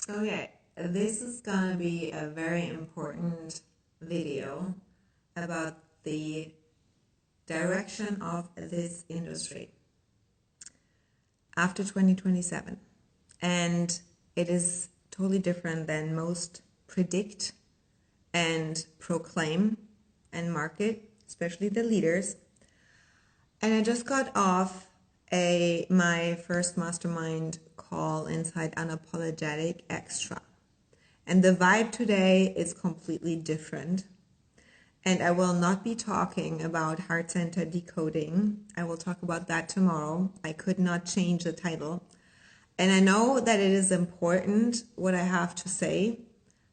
Okay, this is gonna be a very important video about the direction of this industry after 2027. And it is totally different than most predict and proclaim and market, especially the leaders. And I just got off my first mastermind call inside Unapologetic Extra. And the vibe today is completely different. And I will not be talking about heart center decoding. I will talk about that tomorrow. I could not change the title. And I know that it is important what I have to say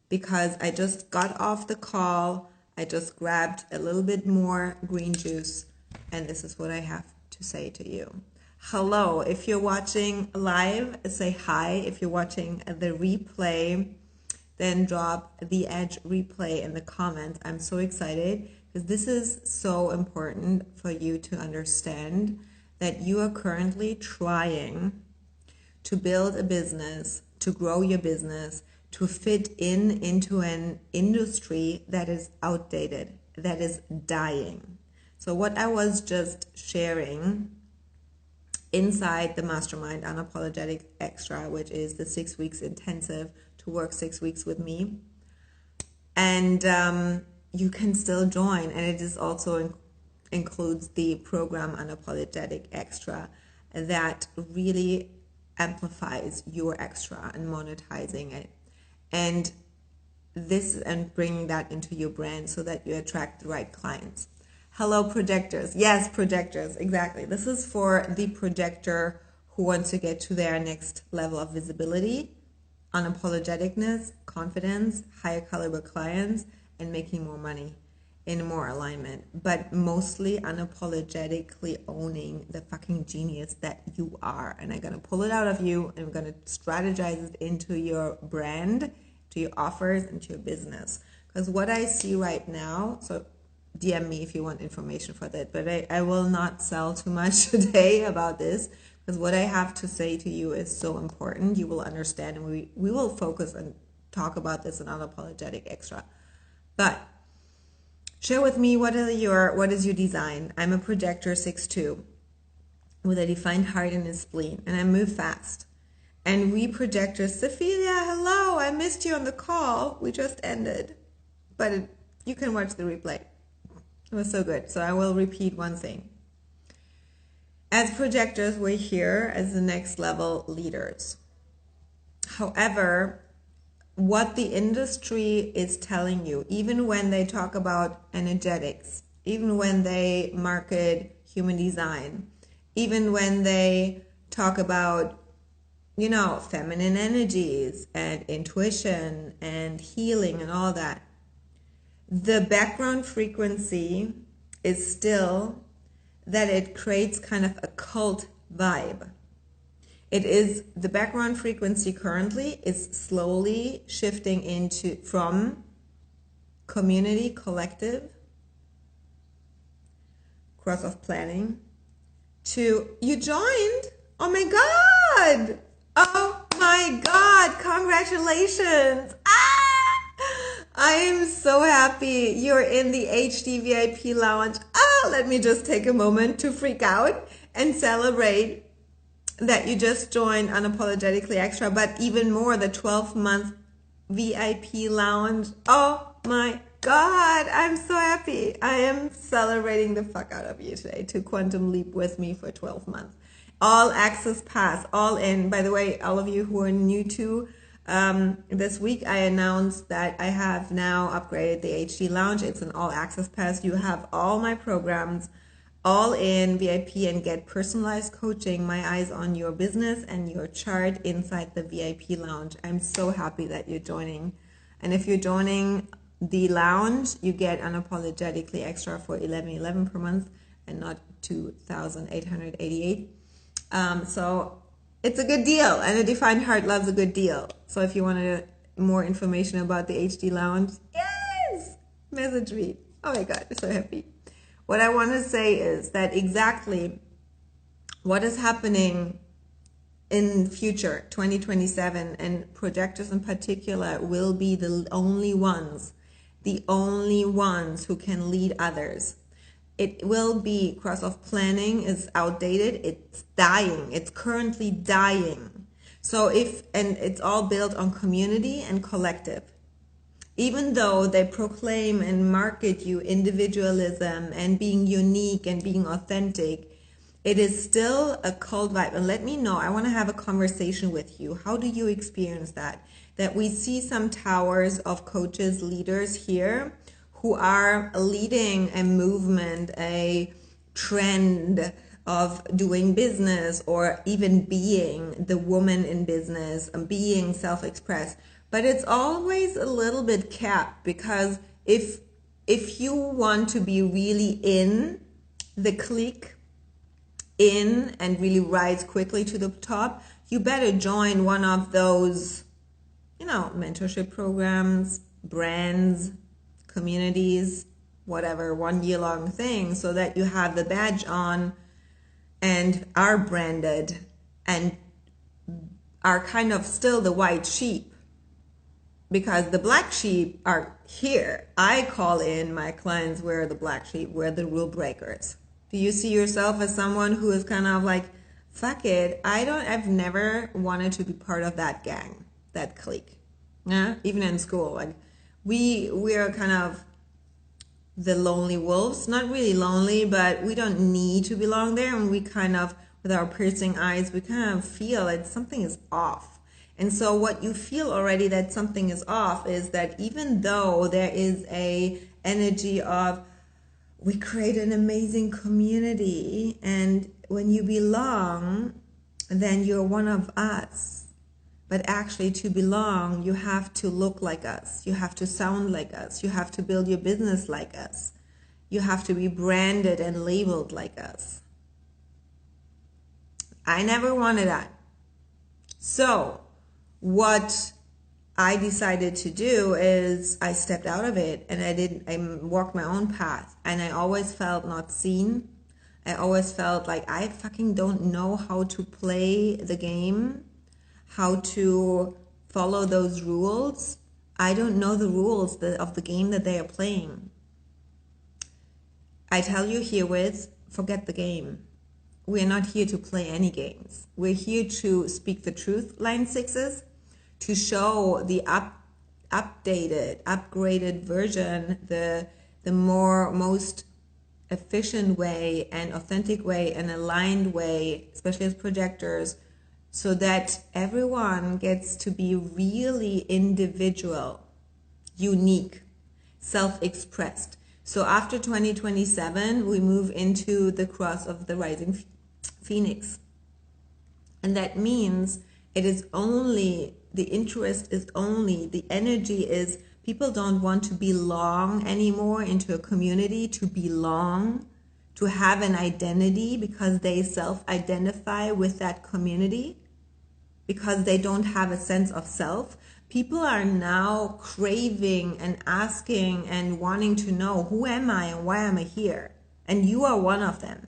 because I just got off the call. I just grabbed a little bit more green juice, and this is what I have to say to you. Hello, if you're watching live, say hi. If you're watching the replay, then drop the Edge replay in the comments. I'm so excited because this is so important for you to understand that you are currently trying to build a business, to grow your business, to fit into an industry that is outdated, that is dying. So what I was just sharing inside the Mastermind Unapologetic Extra, which is the 6 weeks intensive to work 6 weeks with me. And you can still join. And it is also includes the program Unapologetic Extra that really amplifies your extra and monetizing it. And bringing that into your brand so that you attract the right clients. Hello, projectors. Yes, projectors. Exactly. This is for the projector who wants to get to their next level of visibility, unapologeticness, confidence, higher caliber clients, and making more money in more alignment. But mostly unapologetically owning the fucking genius that you are. And I'm going to pull it out of you and I'm going to strategize it into your brand, to your offers, and to your business. Because what I see right now, so DM me if you want information for that, but I will not sell too much today about this because what I have to say to you is so important. You will understand, and we will focus and talk about this in Unapologetic Extra. But share with me what is your design. I'm a projector 6'2" with a defined heart and a spleen, and I move fast. And we projectors, Sophia, hello, I missed you on the call. We just ended, but you can watch the replay. It was so good. So I will repeat one thing. As projectors, we're here as the next level leaders. However, what the industry is telling you, even when they talk about energetics, even when they market human design, even when they talk about, feminine energies and intuition and healing and all that, the background frequency is still that it creates kind of a cult vibe. It is the background frequency currently is slowly shifting from community, collective, cross of planning to you joined. Oh my God. Oh my God. Congratulations. I am so happy you're in the HD VIP lounge. Let me just take a moment to freak out and celebrate that you just joined Unapologetically Extra, but even more, the 12-month VIP lounge. Oh my God, I'm so happy. I am celebrating the fuck out of you today to Quantum Leap with me for 12 months. All access pass, all in. By the way, all of you who are new to this week, I announced that I have now upgraded the HD Lounge. It's an all access pass. You have all my programs, all in VIP, and get personalized coaching, my eyes on your business and your chart inside the VIP Lounge. I'm so happy that you're joining. And if you're joining the lounge, you get Unapologetically Extra for $11.11 per month and not $2,888. So it's a good deal, and a defined heart loves a good deal. So if you wanted more information about the HD Lounge, yes, message me. Oh my God, I'm so happy. What I want to say is that exactly what is happening in future 2027, and projectors in particular will be the only ones who can lead others. It will be cross-off planning is outdated. It's dying. It's currently dying. So and it's all built on community and collective. Even though they proclaim and market you individualism and being unique and being authentic, it is still a cult vibe. And let me know, I want to have a conversation with you. How do you experience that? That we see some towers of coaches, leaders here who are leading a movement, a trend of doing business, or even being the woman in business, being self-expressed. But it's always a little bit capped, because if you want to be really in the clique, in and really rise quickly to the top, you better join one of those, mentorship programs, brands, communities, whatever, 1 year long thing, so that you have the badge on and are branded and are kind of still the white sheep, because the black sheep are here. I call in my clients, we're the black sheep, we're the rule breakers. Do you see yourself as someone who is kind of like, fuck it, I've never wanted to be part of that gang, that clique. Yeah, even in school, like we're kind of the lonely wolves, not really lonely, but we don't need to belong there. And we kind of, with our piercing eyes, we kind of feel that something is off. And so what you feel already that something is off is that even though there is a energy of, we create an amazing community, and when you belong, then you're one of us. But actually, to belong, you have to look like us. You have to sound like us. You have to build your business like us. You have to be branded and labeled like us. I never wanted that. So what I decided to do is I stepped out of it, and I walked my own path, and I always felt not seen. I always felt like I fucking don't know how to play the game, how to follow those rules. I don't know the rules of the game that they are playing. I tell you herewith, forget the game. We're not here to play any games. We're here to speak the truth, line sixes, to show the updated, upgraded version, the most efficient way and authentic way and aligned way, especially as projectors, so that everyone gets to be really individual, unique, self-expressed. So after 2027, we move into the cross of the rising phoenix. And that means it is only, the interest is only, the energy is, people don't want to belong anymore into a community, to belong, to have an identity because they self-identify with that community, because they don't have a sense of self. People are now craving and asking and wanting to know, who am I and why am I here? And you are one of them.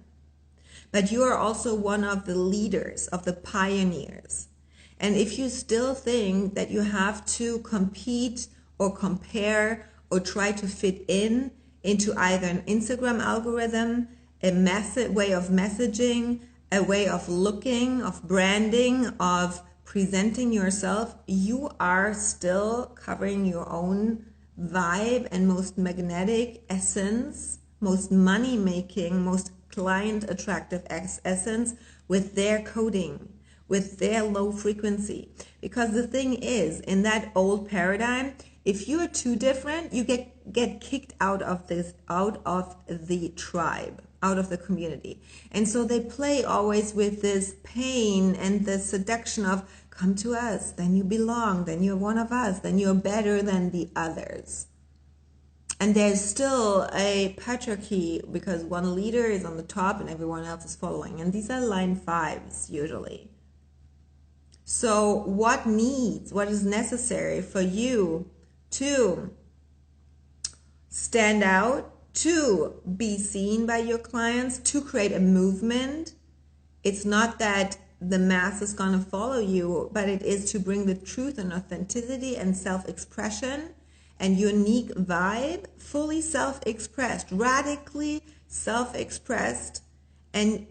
But you are also one of the leaders, of the pioneers. And if you still think that you have to compete or compare or try to fit into either an Instagram algorithm, a way of messaging, a way of looking, of branding, of presenting yourself, you are still covering your own vibe and most magnetic essence, most money-making, most client-attractive essence with their coding, with their low frequency. Because the thing is, in that old paradigm, if you are too different, you get kicked out of the tribe, out of the community. And so they play always with this pain and the seduction of, come to us, then you belong, then you're one of us, then you're better than the others. And there's still a patriarchy because one leader is on the top and everyone else is following. And these are line fives usually. So what is necessary for you to stand out, to be seen by your clients, to create a movement? It's not that the mass is going to follow you, but it is to bring the truth and authenticity and self-expression and unique vibe, fully self-expressed, radically self-expressed, and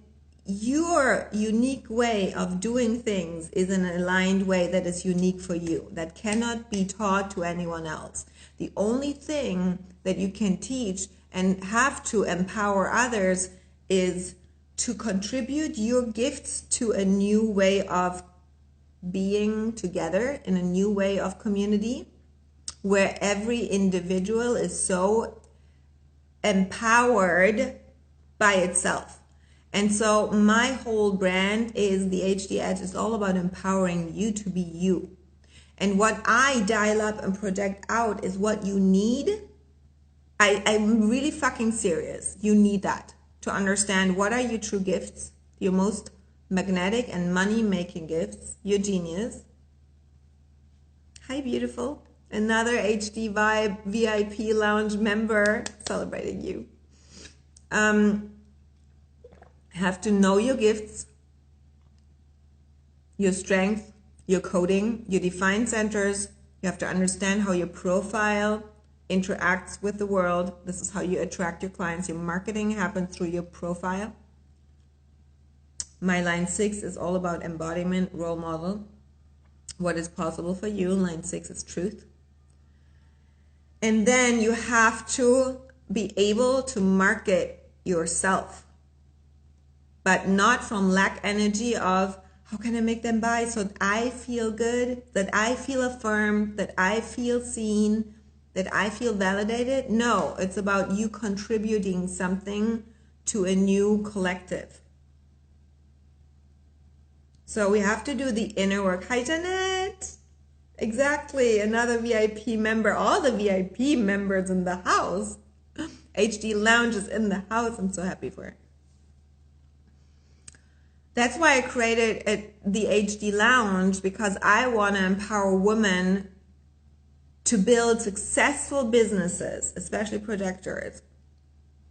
your unique way of doing things is an aligned way that is unique for you, that cannot be taught to anyone else. The only thing that you can teach and have to empower others is to contribute your gifts to a new way of being together, in a new way of community, where every individual is so empowered by itself. And so my whole brand is the HD Edge. It's all about empowering you to be you. And what I dial up and project out is what you need. I'm really fucking serious. You need that to understand what are your true gifts, your most magnetic and money-making gifts, your genius. Hi, beautiful. Another HD Vibe VIP Lounge member, celebrating you. Have to know your gifts, your strength, your coding, your defined centers. You have to understand how your profile interacts with the world. This is how you attract your clients. Your marketing happens through your profile. My line 6 is all about embodiment, role model. What is possible for you? Line 6 is truth. And then you have to be able to market yourself, but not from lack energy of how can I make them buy so that I feel good, that I feel affirmed, that I feel seen, that I feel validated. No, it's about you contributing something to a new collective. So we have to do the inner work. Hi, Jeanette. Exactly. Another VIP member. All the VIP members in the house. HD Lounge is in the house. I'm so happy for it. That's why I created the HD Lounge, because I want to empower women to build successful businesses, especially projectors,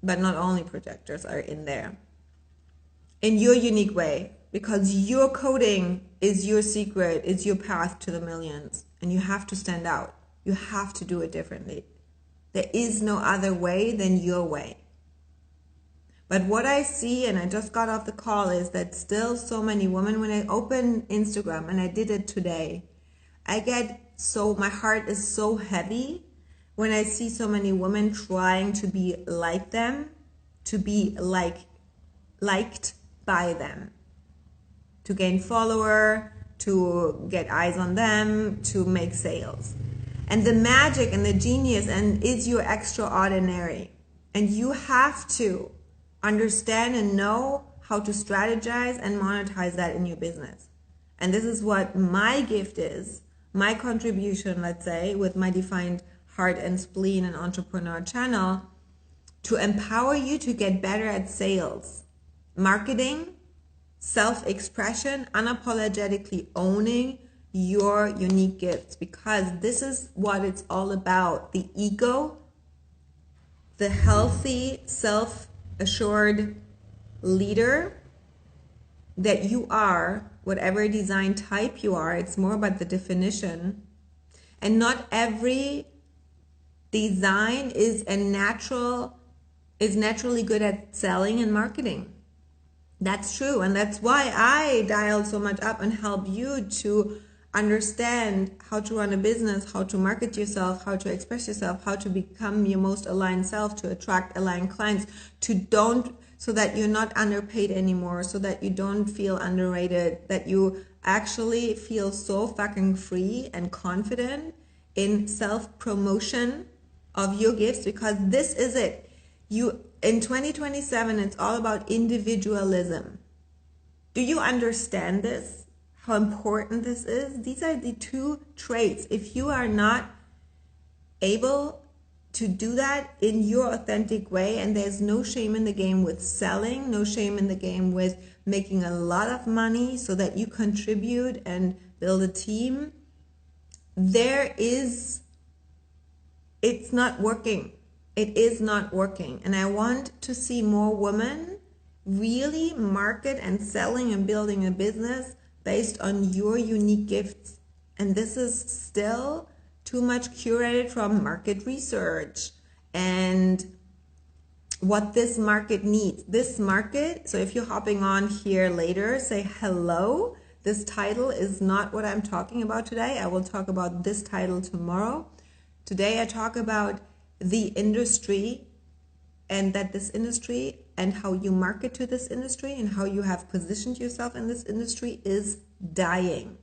but not only projectors are in there, in your unique way, because your coding is your secret, is your path to the millions, and you have to stand out. You have to do it differently. There is no other way than your way. But what I see, and I just got off the call, is that still so many women, when I open Instagram, and I did it today, my heart is so heavy when I see so many women trying to be like them, to be liked by them, to gain follower, to get eyes on them, to make sales. And the magic and the genius and is your extraordinary. And you have to understand and know how to strategize and monetize that in your business. And this is what my gift is, my contribution, let's say, with my defined heart and spleen and entrepreneur channel, to empower you to get better at sales, marketing, self-expression, unapologetically owning your unique gifts, because this is what it's all about. The ego, the healthy, self-assured leader that you are, whatever design type you are, it's more about the definition. And not every design is naturally good at selling and marketing. That's true, and that's why I dial so much up and help you to understand how to run a business, how to market yourself, how to express yourself, how to become your most aligned self, to attract aligned clients, so that you're not underpaid anymore, so that you don't feel underrated, that you actually feel so fucking free and confident in self-promotion of your gifts, because this is it. In 2027, it's all about individualism. Do you understand this? How important this is? These are the two traits. If you are not able to do that in your authentic way, and there's no shame in the game with selling, no shame in the game with making a lot of money so that you contribute and build a team, it's not working. It is not working. And I want to see more women really market and selling and building a business based on your unique gifts. And this is still too much curated from market research and what this market needs. This market, so if you're hopping on here later, say hello. This title is not what I'm talking about today. I will talk about this title tomorrow. Today I talk about the industry, and that this industry and how you market to this industry and how you have positioned yourself in this industry is dying.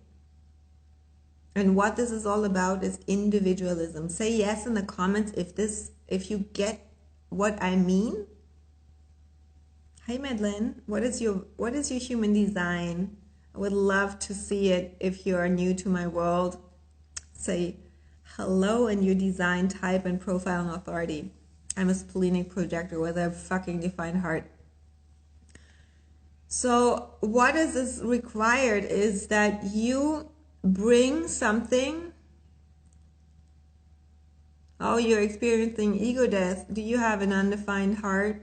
And what this is all about is individualism. Say yes in the comments if you get what I mean. Hi Madeline, what is your human design? I would love to see it. If you are new to my world, say hello and your design type and profile and authority. I'm a splenic projector with a fucking defined heart. So what is this required is that you bring something. Oh, you're experiencing ego death. Do you have an undefined heart?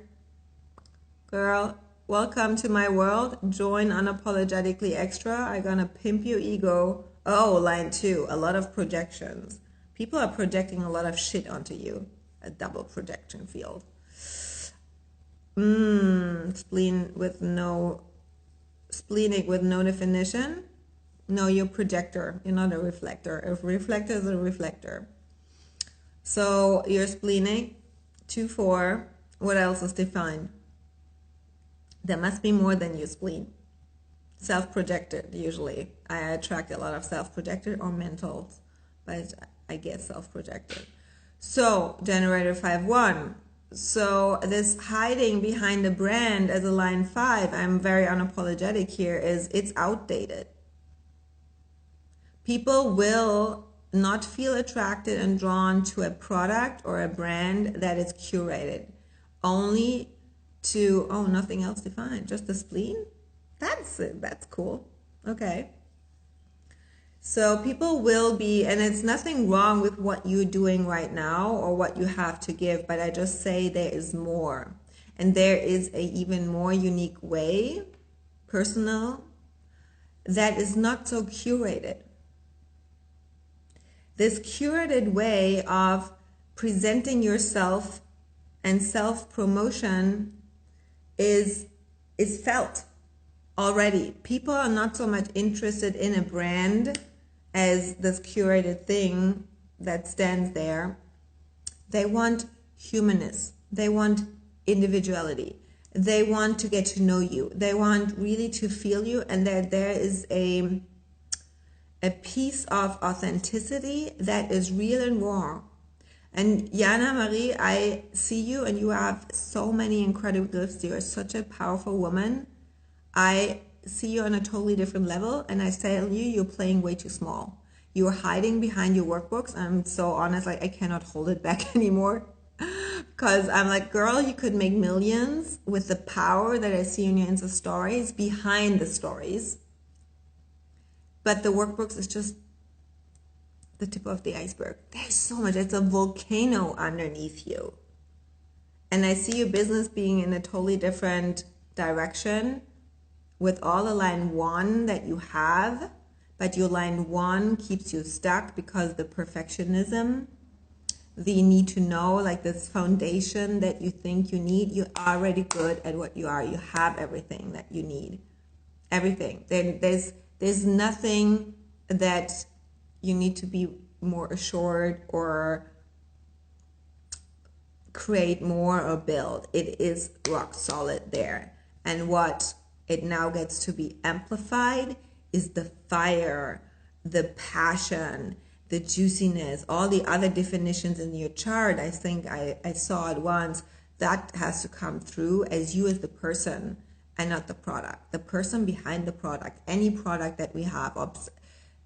Girl, welcome to my world. Join Unapologetically Extra. I'm gonna pimp your ego. Oh, line 2, a lot of projections. People are projecting a lot of shit onto you. A double projection field. Splenic with no definition. No, you're a projector. You're not a reflector. A reflector is a reflector. So you're splenic. 2-4. What else is defined? There must be more than your spleen. Self-projected, usually. I attract a lot of self-projected or mentals, but I get self-projected. So, generator 5-1. So, this hiding behind the brand as a line 5, I'm very unapologetic here, is it's outdated. People will not feel attracted and drawn to a product or a brand that is curated. Only to, oh, nothing else defined, just the spleen? That's it. That's cool. Okay. So people will be, and it's nothing wrong with what you're doing right now or what you have to give, but I just say there is more. And there is a even more unique way, personal, that is not so curated. This curated way of presenting yourself and self-promotion is felt already. People are not so much interested in a brand as this curated thing that stands there. They want humanness. They want individuality. They want to get to know you. They want really to feel you, and that there is a piece of authenticity that is real and raw. And Jana Marie, I see you, and you have so many incredible gifts. You are such a powerful woman. I see you on a totally different level, and I tell you, you're playing way too small. You're hiding behind your workbooks. I'm so honest, like I cannot hold it back anymore. Because I'm like, girl, you could make millions with the power that I see in your Insta stories behind the stories. But the workbooks is just the tip of the iceberg. There's so much. It's a volcano underneath you. And I see your business being in a totally different direction with all the line 1 that you have, but your line 1 keeps you stuck because the perfectionism, the need to know, like this foundation that you think you need, you're already good at what you are. You have everything that you need. Everything. There's nothing that you need to be more assured or create more or build. It is rock solid there. And what it now gets to be amplified is the fire, the passion, the juiciness, all the other definitions in your chart. I think I saw it once. That has to come through as you as the person and not the product. The person behind the product, any product that we have.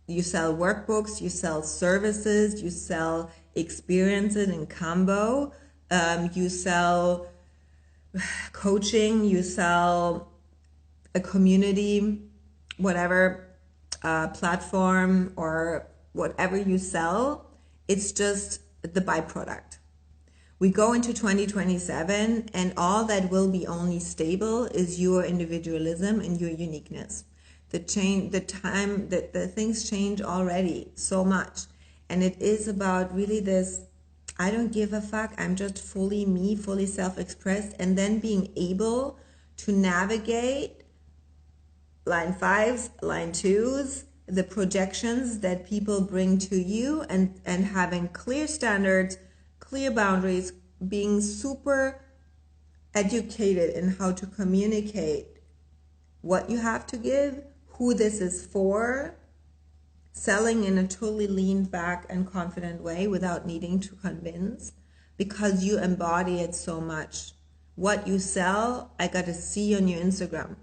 You sell workbooks, you sell services, you sell experiences in combo, you sell coaching, you sell a community, whatever platform or whatever you sell, it's just the byproduct. We go into 2027, and all that will be only stable is your individualism and your uniqueness. The things change already so much. And it is about really this, I don't give a fuck, I'm just fully me, fully self-expressed, and then being able to navigate line 5s, line 2s, the projections that people bring to you, and having clear standards, clear boundaries, being super educated in how to communicate what you have to give, who this is for, selling in a totally leaned back and confident way without needing to convince, because you embody it so much. What you sell, I got to see on your Instagram.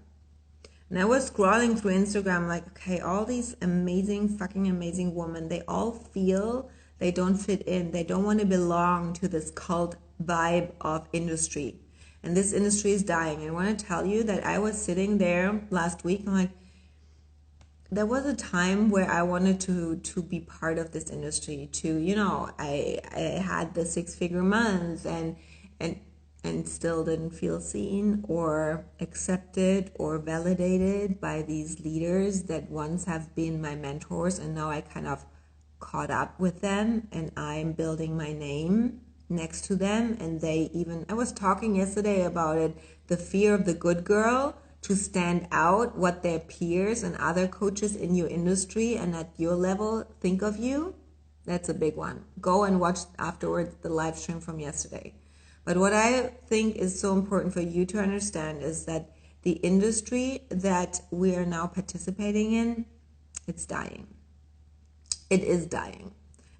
And I was scrolling through Instagram like, okay, all these fucking amazing women, they all feel they don't fit in. They don't want to belong to this cult vibe of industry. And this industry is dying. And I want to tell you that I was sitting there last week, and I'm like, there was a time where I wanted to be part of this industry, I had the 6-figure months and still didn't feel seen or accepted or validated by these leaders that once have been my mentors, and now I kind of caught up with them and I'm building my name next to them. And I was talking yesterday about it, the fear of the good girl, to stand out what their peers and other coaches in your industry and at your level think of you. That's a big one. Go and watch afterwards the live stream from yesterday. But what I think is so important for you to understand is that the industry that we are now participating in, it's dying. It is dying.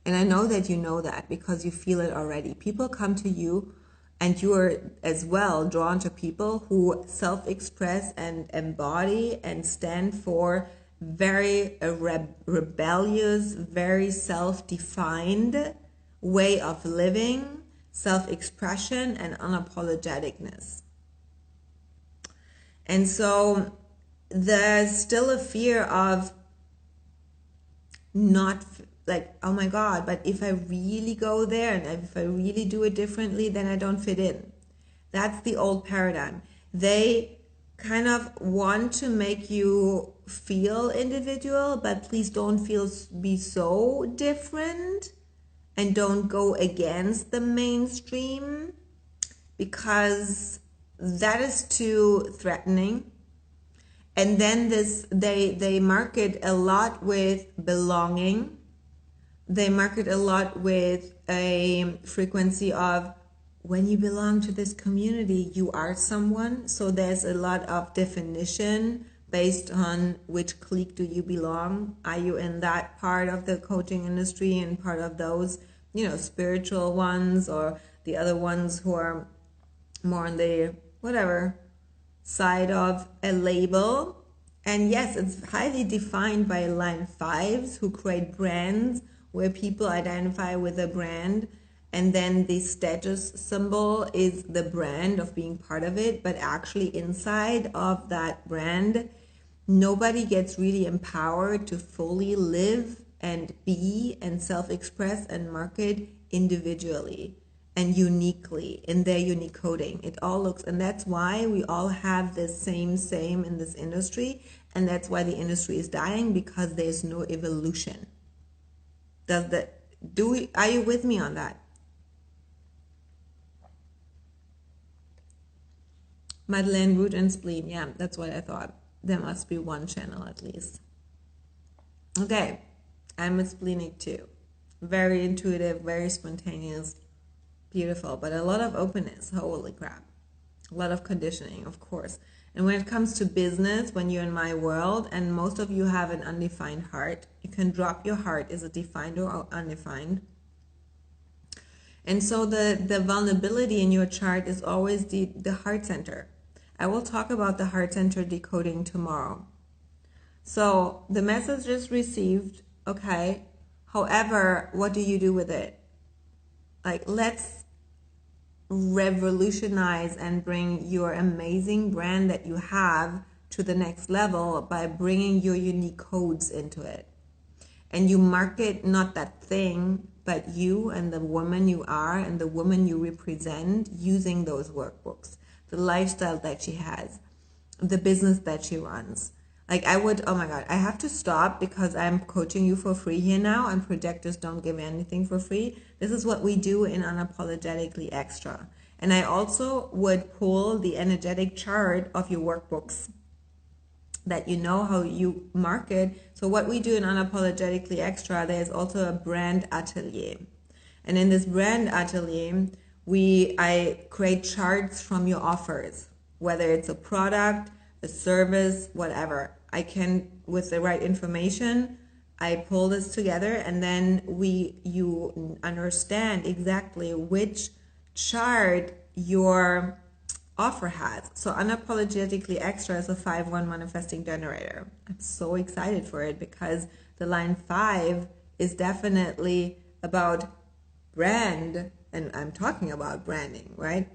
And I know that you know that because you feel it already. People come to you, and you are as well drawn to people who self-express and embody and stand for very rebellious, very self-defined way of living, self-expression, and unapologeticness. And so there's still a fear of not like, oh my God, but if I really go there and if I really do it differently, then I don't fit in. That's the old paradigm. They kind of want to make you feel individual, but please don't be so different, and don't go against the mainstream, because that is too threatening. And then they market a lot with belonging. They market a lot with a frequency of, when you belong to this community, you are someone. So there's a lot of definition based on which clique do you belong. Are you in that part of the coaching industry and part of those, spiritual ones, or the other ones who are more on the whatever side of a label? And yes, it's highly defined by line 5s who create brands where people identify with a brand, and then the status symbol is the brand of being part of it, but actually inside of that brand, nobody gets really empowered to fully live and be and self-express and market individually and uniquely in their unique coding. It all looks, and that's why we all have the same in this industry, and that's why the industry is dying, because there's no evolution. Are you with me on that? Madeleine, root and spleen. Yeah, that's what I thought. There must be one channel at least. Okay, I'm a splenic too. Very intuitive, very spontaneous, beautiful, but a lot of openness. Holy crap. A lot of conditioning, of course. And when it comes to business, when you're in my world, and most of you have an undefined heart, you can drop your heart. Is it defined or undefined? And so the vulnerability in your chart is always the heart center. I will talk about the heart center decoding tomorrow. So the message is received, okay. However, what do you do with it? Like, let's revolutionize and bring your amazing brand that you have to the next level by bringing your unique codes into it. And you market not that thing, but you and the woman you are and the woman you represent using those workbooks, the lifestyle that she has, the business that she runs. Like I would, oh my God, I have to stop because I'm coaching you for free here now, and projectors don't give anything for free. This is what we do in Unapologetically Extra. And I also would pull the energetic chart of your workbooks that you know how you market. So what we do in Unapologetically Extra, there's also a brand atelier. And in this brand atelier, I create charts from your offers, whether it's a product, a service, whatever. I can, with the right information, I pull this together, and then you understand exactly which chart your offer has. So Unapologetically Extra is a 5/1 manifesting generator. I'm so excited for it because the line 5 is definitely about brand, and I'm talking about branding, right?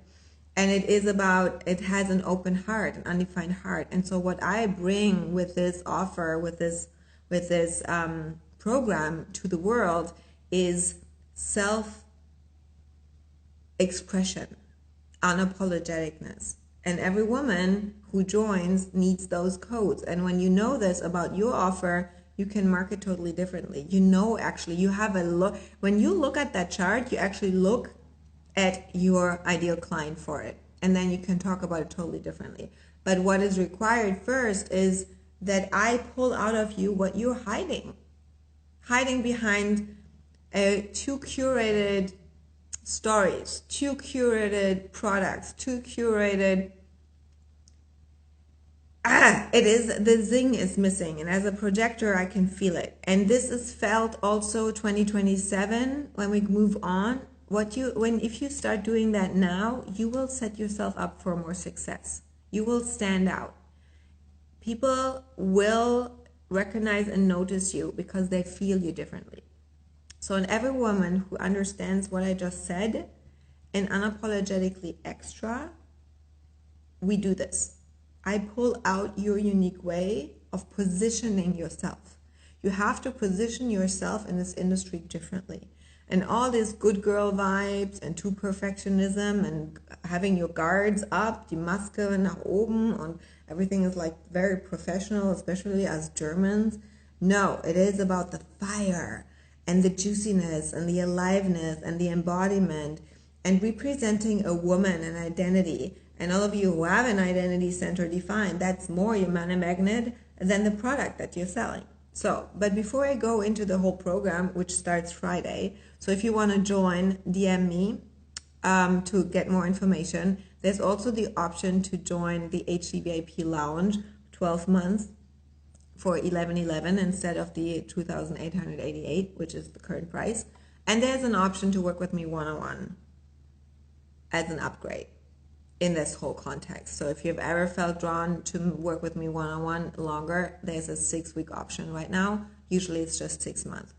And it is about, it has an open heart, an undefined heart. And so what I bring with this offer, with this program to the world is self-expression, unapologeticness. And every woman who joins needs those codes. And when you know this about your offer, you can market totally differently. You know, actually, you have a look. When you look at that chart, you actually look at your ideal client for it. And then you can talk about it totally differently. But what is required first is that I pull out of you what you're hiding behind too curated stories, too curated products, too curated. The zing is missing. And as a projector, I can feel it. And this is felt also 2027 when we move on. If you start doing that now, you will set yourself up for more success. You will stand out. People will recognize and notice you because they feel you differently. So in every woman who understands what I just said, in Unapologetically Extra, we do this. I pull out your unique way of positioning yourself. You have to position yourself in this industry differently. And all these good girl vibes and too perfectionism and having your guards up, die Maske nach oben, and everything is like very professional, especially as Germans. No, it is about the fire and the juiciness and the aliveness and the embodiment and representing a woman, an identity. And all of you who have an identity center defined, that's more your money magnet than the product that you're selling. So, but before I go into the whole program, which starts Friday, so if you want to join, DM me to get more information. There's also the option to join the HDVIP Lounge, 12 months for $11.11 instead of the $2,888, which is the current price. And there's an option to work with me one-on-one as an upgrade in this whole context. So if you've ever felt drawn to work with me one-on-one longer, there's a 6-week option right now. Usually it's just 6 months.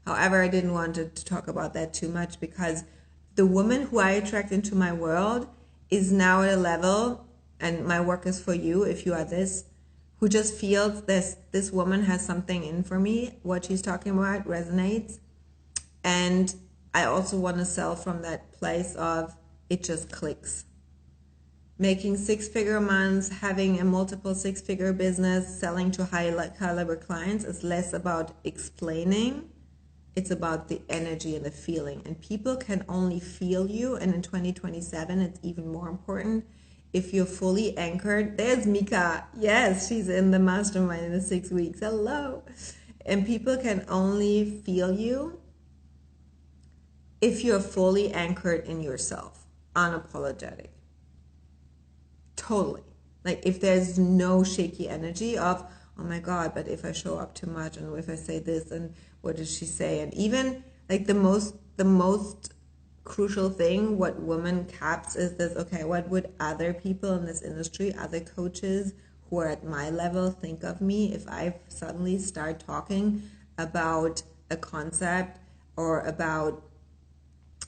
However, I didn't want to talk about that too much because the woman who I attract into my world is now at a level, and my work is for you if you are this, who just feels this woman has something in for me. What she's talking about resonates. And I also want to sell from that place of it just clicks. Making 6-figure months, having a multiple 6-figure business, selling to high caliber clients is less about explaining. It's about the energy and the feeling. And people can only feel you. And in 2027, it's even more important if you're fully anchored. There's Mika. Yes, she's in the mastermind in the 6 weeks. Hello. And people can only feel you if you're fully anchored in yourself, unapologetic. Totally. Like if there's no shaky energy of, oh my God, but if I show up too much and if I say this and what does she say? And even like the most crucial thing, what woman caps is this, okay, what would other people in this industry, other coaches who are at my level think of me if I suddenly start talking about a concept or about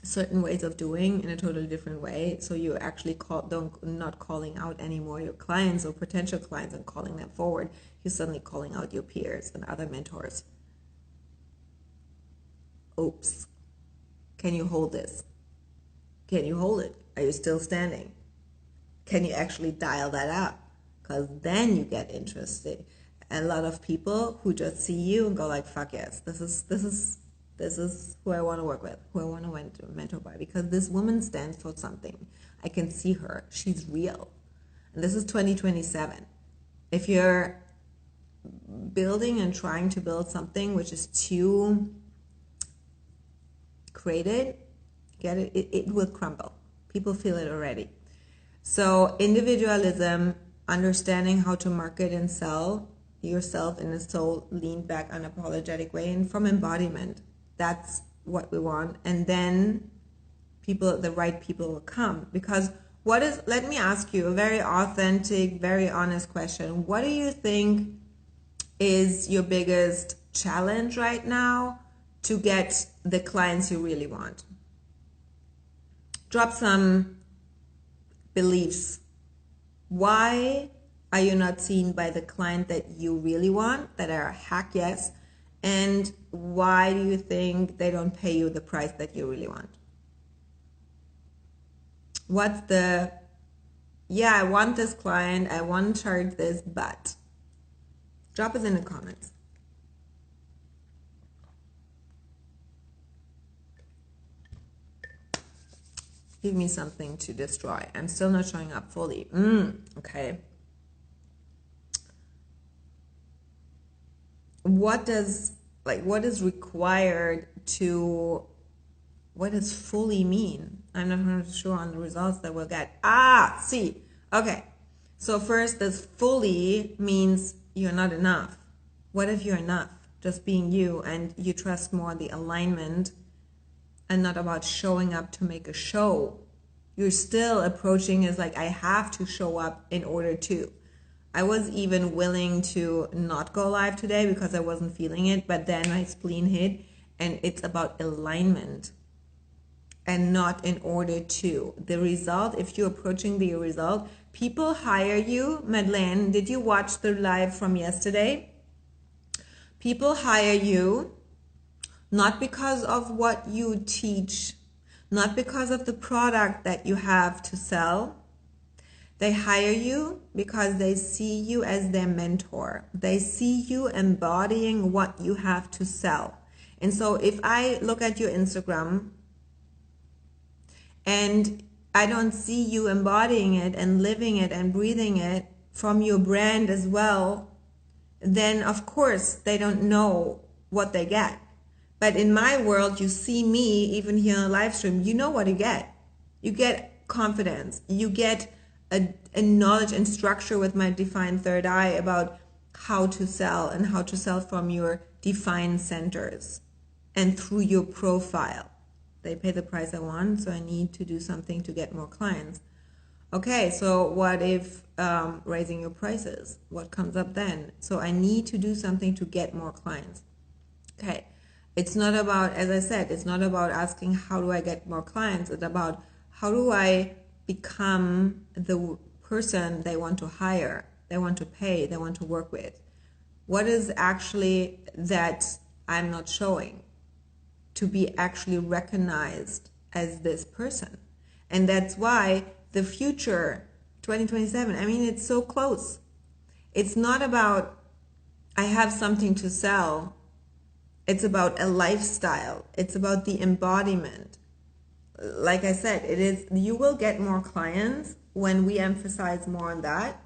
certain ways of doing in a totally different way. So you actually not calling out anymore your clients or potential clients and calling them forward. You're suddenly calling out your peers and other mentors. Oops. Can you hold this? Can you hold it? Are you still standing? Can you actually dial that up? Because then you get interested. A lot of people who just see you and go like, fuck yes, this is who I want to work with, who I want to mentor by, because this woman stands for something. I can see her. She's real. And this is 2027. If you're building and trying to build something which is too created, it will crumble. People feel it already. So individualism, understanding how to market and sell yourself in a soul lean back unapologetic way, and from embodiment, that's what we want. And then the right people will come. Because let me ask you a very authentic, very honest question. What do you think is your biggest challenge right now to get the clients you really want? Drop some beliefs. Why are you not seen by the client that you really want, that are heck yes? And why do you think they don't pay you the price that you really want? What's the, yeah, I want this client, I want to charge this, but. Drop it in the comments. Give me something to destroy. I'm still not showing up fully. Okay. What is required to, what does fully mean? I'm not 100% sure on the results that we'll get. See. Okay. So first, this fully means you're not enough. What if you're enough? Just being you, and you trust more the alignment and not about showing up to make a show. You're still approaching as like, I have to show up in order to. I was even willing to not go live today because I wasn't feeling it, but then my spleen hit, and it's about alignment and not in order to. The result, if you're approaching the result, people hire you. Madeleine, did you watch the live from yesterday? People hire you not because of what you teach, not because of the product that you have to sell. They hire you because they see you as their mentor. They see you embodying what you have to sell. And so if I look at your Instagram and I don't see you embodying it and living it and breathing it from your brand as well, then of course they don't know what they get. But in my world, you see me, even here on a live stream, you know what you get. You get confidence. You get a knowledge and structure with my defined third eye about how to sell and how to sell from your defined centers and through your profile. They pay the price I want, so I need to do something to get more clients. Okay, so what if raising your prices? What comes up then? So I need to do something to get more clients. Okay, it's not about, as I said, it's not about asking how do I get more clients. It's about how do I become the person they want to hire, they want to pay, they want to work with. What is actually that I'm not showing to be actually recognized as this person? And that's why the future, 2027, I mean, it's so close. It's not about I have something to sell. It's about a lifestyle. It's about the embodiment. Like I said, it is, you will get more clients when we emphasize more on that.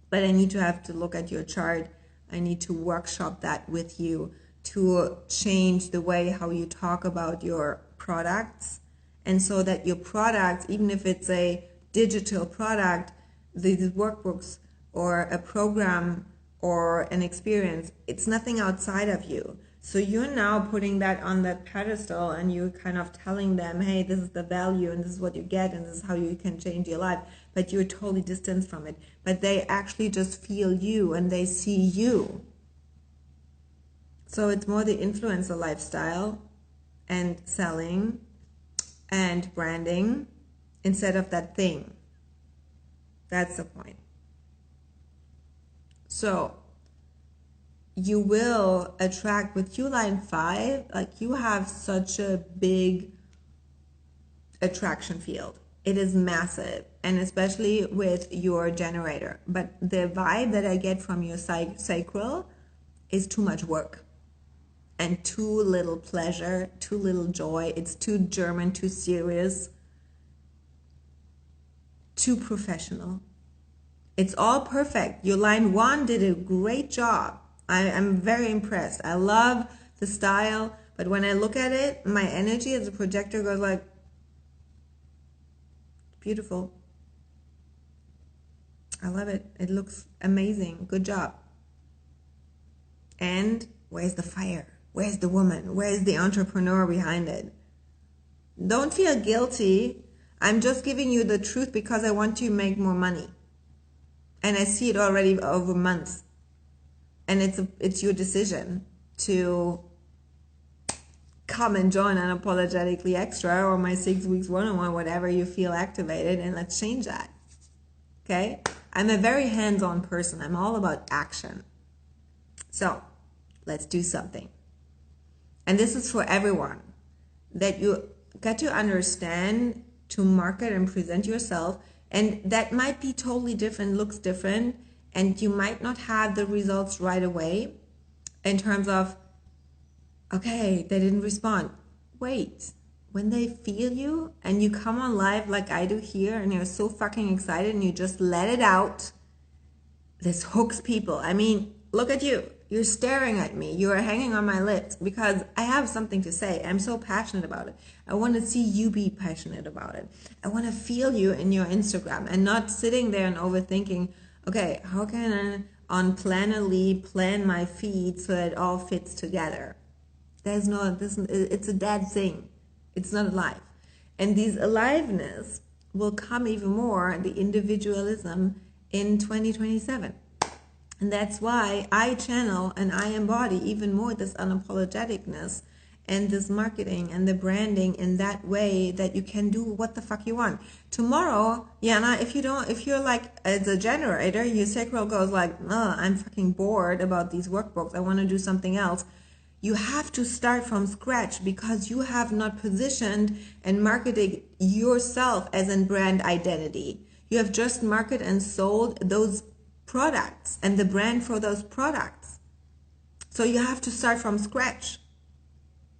But I need to have to look at your chart. I need to workshop that with you to change the way how you talk about your products. And so that your products, even if it's a digital product, these workbooks or a program or an experience, it's nothing outside of you. So you're now putting that on that pedestal and you're kind of telling them, hey, this is the value and this is what you get and this is how you can change your life. But you're totally distant from it. But they actually just feel you and they see you. So it's more the influencer lifestyle and selling and branding instead of that thing. That's the point. So you will attract with you line 5, like you have such a big attraction field. It is massive, and especially with your generator. But the vibe that I get from your sacral is too much work and too little pleasure, too little joy. It's too German, too serious, too professional. It's all perfect. Your line 1 did a great job. I'm very impressed. I love the style, but when I look at it, my energy as a projector goes like, beautiful. I love it. It looks amazing. Good job. And where's the fire? Where's the woman? Where's the entrepreneur behind it? Don't feel guilty. I'm just giving you the truth because I want you to make more money. And I see it already over months. And it's your decision to come and join Unapologetically Extra or my 6 weeks one-on-one, whatever you feel activated, and let's change that. Okay? I'm a very hands-on person. I'm all about action. So let's do something. And this is for everyone, that you got to understand to market and present yourself. And that might be totally different, looks different, and you might not have the results right away in terms of, okay, they didn't respond. Wait, when they feel you and you come on live like I do here and you're so fucking excited and you just let it out, this hooks people. I mean, look at you. You're staring at me. You are hanging on my lips because I have something to say. I'm so passionate about it. I want to see you be passionate about it. I want to feel you in your Instagram and not sitting there and overthinking, okay, how can I on Plannerly plan my feed so that it all fits together? There's no, it's a dead thing. It's not alive. And these aliveness will come even more, the individualism, in 2027. And that's why I channel and I embody even more this unapologeticness and this marketing and the branding in that way that you can do what the fuck you want. Tomorrow, Yana, if you're like as a generator, your sacral goes like, oh, I'm fucking bored about these workbooks. I want to do something else. You have to start from scratch because you have not positioned and marketed yourself as a brand identity. You have just marketed and sold those products and the brand for those products. So you have to start from scratch.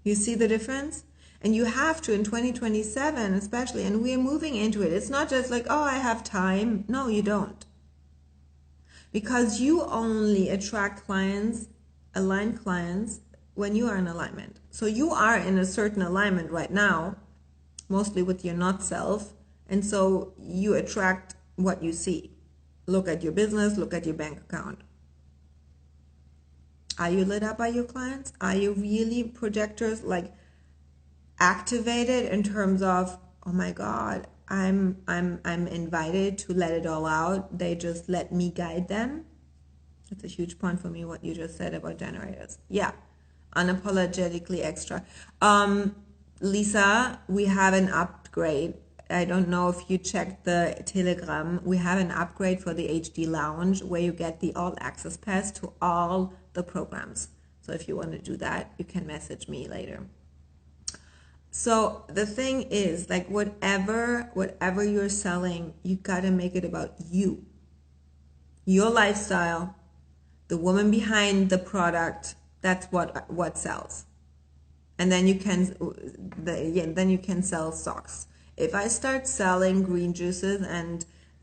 You see the difference? And you have to in 2027 especially, and we're moving into it. It's not just like, oh, I have time. No, you don't. Because you only attract clients, aligned clients, when you are in alignment. So you are in a certain alignment right now, mostly with your not self, and so you attract what you see. Look at your business, look at your bank account. Are you lit up by your clients? Are you really projectors like activated in terms of, oh my God, I'm invited to let it all out. They just let me guide them. That's a huge point for me, what you just said about generators. Yeah, unapologetically extra. Lisa, we have an upgrade. I don't know if you checked the Telegram. We have an upgrade for the HD Lounge where you get the all access pass to all the programs. So if you want to do that, you can message me later. So the thing is, like whatever you're selling, you got to make it about you, your lifestyle, the woman behind the product. That's what sells. And then you can sell stocks. If I start selling green juices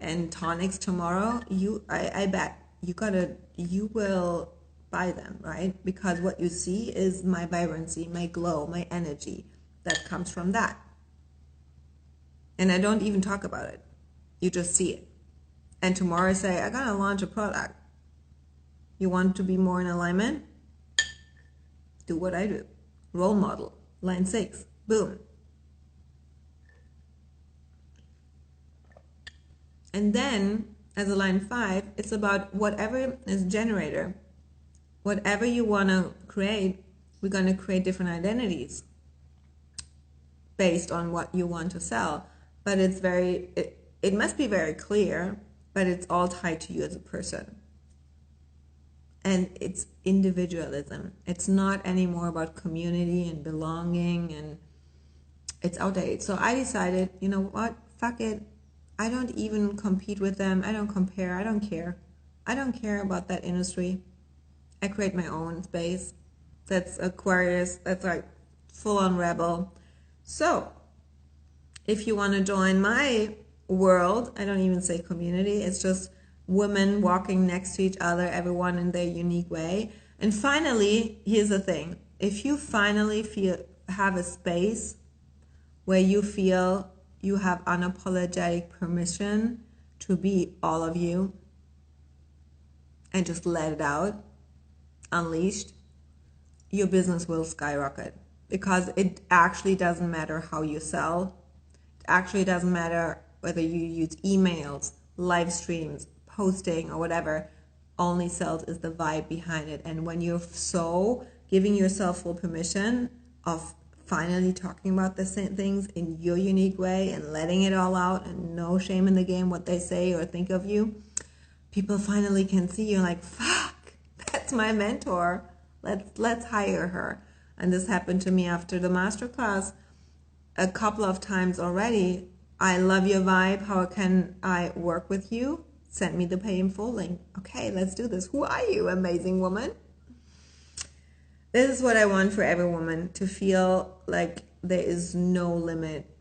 and tonics tomorrow, I bet you will buy them, right? Because what you see is my vibrancy, my glow, my energy that comes from that. And I don't even talk about it. You just see it. And tomorrow I say, I gotta launch a product. You want to be more in alignment? Do what I do. Role model. Line 6. Boom. And then, as a line 5, it's about whatever is generator. Whatever you want to create, we're going to create different identities based on what you want to sell. But it must be very clear, but it's all tied to you as a person. And it's individualism. It's not anymore about community and belonging, and it's outdated. So I decided, you know what? Fuck it. I don't even compete with them. I don't compare. I don't care. I don't care about that industry. I create my own space. That's Aquarius. That's like full on rebel. So if you want to join my world, I don't even say community. It's just women walking next to each other, everyone in their unique way. And finally, here's the thing. If you finally have a space where you feel you have unapologetic permission to be all of you and just let it out, unleashed, your business will skyrocket, because it actually doesn't matter how you sell. It actually doesn't matter whether you use emails, live streams, posting, or whatever. Only sells is the vibe behind it. And when you're so giving yourself full permission of finally talking about the same things in your unique way and letting it all out, and no shame in the game what they say or think of you, people finally can see you're like, fuck, that's my mentor. Let's hire her. And this happened to me after the masterclass a couple of times already. I love your vibe. How can I work with you? Send me the pay in full link. Okay, let's do this. Who are you, amazing woman? This is what I want for every woman, to feel like there is no limit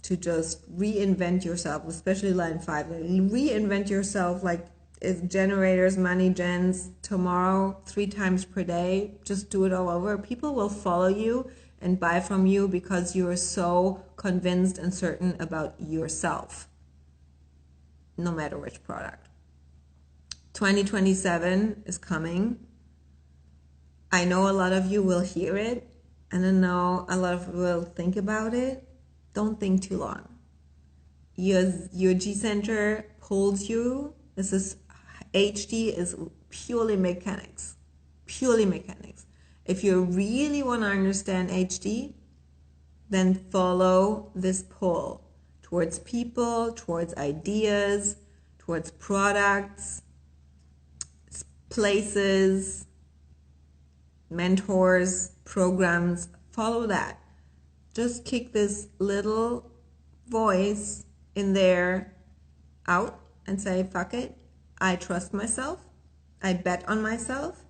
to just reinvent yourself, especially line 5. Reinvent yourself like it's generators, money gens, tomorrow, 3 times per day. Just do it all over. People will follow you and buy from you because you are so convinced and certain about yourself, no matter which product. 2027 is coming. I know a lot of you will hear it, and I know a lot of you will think about it. Don't think too long. Your G center pulls you. This is HD is purely mechanics. Purely mechanics. If you really want to understand HD, then follow this pull towards people, towards ideas, towards products, places, mentors, programs. Follow that. Just kick this little voice in there out and say, fuck it. I trust myself. I bet on myself.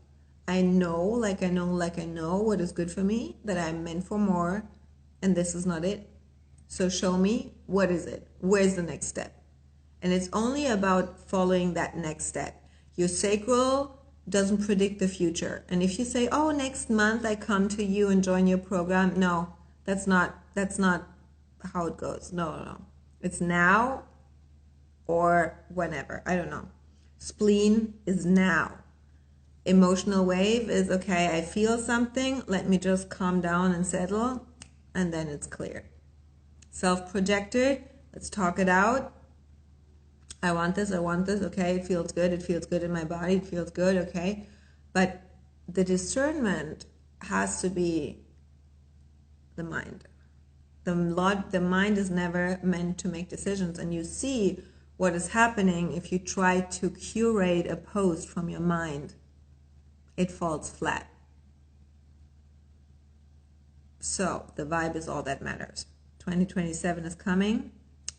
I know, like I know what is good for me, that I'm meant for more, and this is not it. So show me, what is it? Where's the next step? And it's only about following that next step. Your sacral doesn't predict the future. And if you say, oh, next month I come to you and join your program, no, that's not how it goes. No. It's now or whenever. I don't know. Spleen is now. Emotional wave is, okay, I feel something, let me just calm down and settle, and then it's clear. Self-projected, let's talk it out. I want this, okay, it feels good in my body, it feels good, okay. But the discernment has to be the mind. The mind is never meant to make decisions, and you see what is happening if you try to curate a post from your mind. It falls flat. So the vibe is all that matters. 2027 is coming.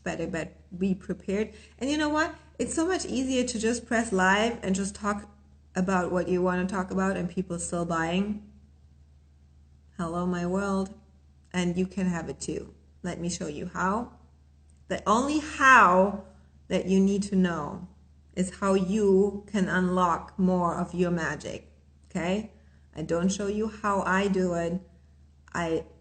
Better be prepared. And you know what? It's so much easier to just press live and just talk about what you want to talk about, and people still buying. Hello, my world. And you can have it too. Let me show you how. The only how that you need to know is how you can unlock more of your magic. Okay? I don't show you how I do it.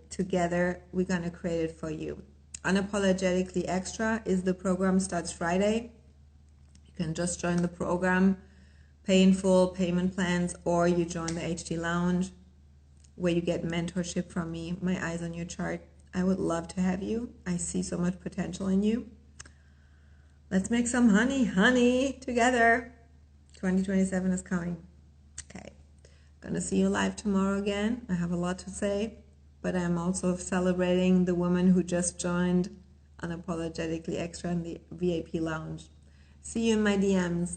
Together, we're going to create it for you. Unapologetically Extra is the program, starts Friday. You can just join the program, pay in full, payment plans, or you join the HD Lounge where you get mentorship from me, my eyes on your chart. I would love to have you. I see so much potential in you. Let's make some honey together. 2027 is coming. Okay. Gonna see you live tomorrow again. I have a lot to say, but I'm also celebrating the woman who just joined Unapologetically Extra in the VIP Lounge. See you in my DMs.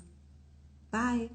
Bye.